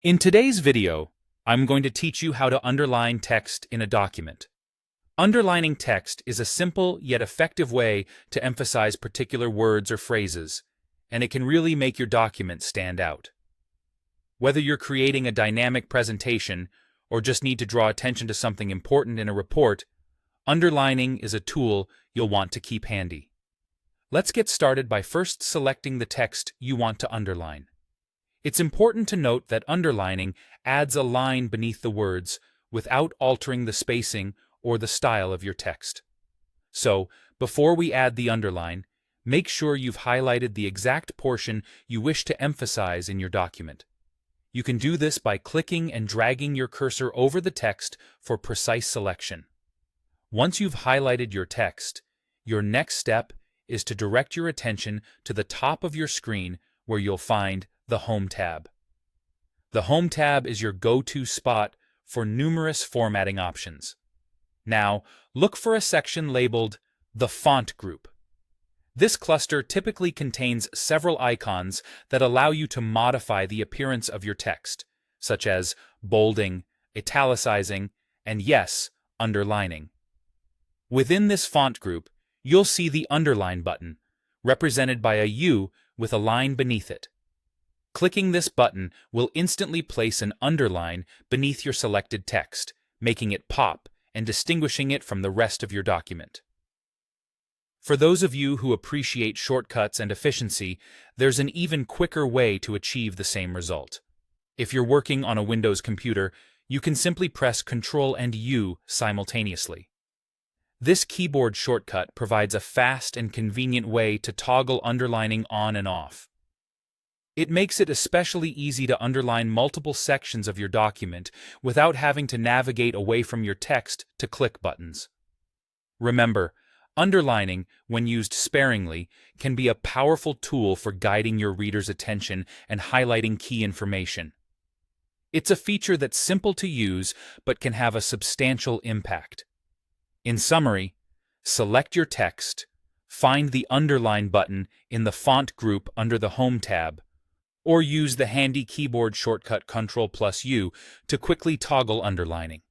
In today's video, I'm going to teach you how to underline text in a document. Underlining text is a simple yet effective way to emphasize particular words or phrases, and it can really make your document stand out. Whether you're creating a dynamic presentation or just need to draw attention to something important in a report, underlining is a tool you'll want to keep handy. Let's get started by first selecting the text you want to underline. It's important to note that underlining adds a line beneath the words without altering the spacing or the style of your text. So, before we add the underline, make sure you've highlighted the exact portion you wish to emphasize in your document. You can do this by clicking and dragging your cursor over the text for precise selection. Once you've highlighted your text, your next step is to direct your attention to the top of your screen where you'll find the Home tab. The Home tab is your go-to spot for numerous formatting options. Now, look for a section labeled the Font group. This cluster typically contains several icons that allow you to modify the appearance of your text, such as bolding, italicizing, and yes, underlining. Within this font group, you'll see the Underline button, represented by a U with a line beneath it. Clicking this button will instantly place an underline beneath your selected text, making it pop and distinguishing it from the rest of your document. For those of you who appreciate shortcuts and efficiency, there's an even quicker way to achieve the same result. If you're working on a Windows computer, you can simply press Ctrl and U simultaneously. This keyboard shortcut provides a fast and convenient way to toggle underlining on and off. It makes it especially easy to underline multiple sections of your document without having to navigate away from your text to click buttons. Remember, underlining, when used sparingly, can be a powerful tool for guiding your reader's attention and highlighting key information. It's a feature that's simple to use but can have a substantial impact. In summary, select your text, find the Underline button in the Font group under the Home tab, or use the handy keyboard shortcut Ctrl+U to quickly toggle underlining.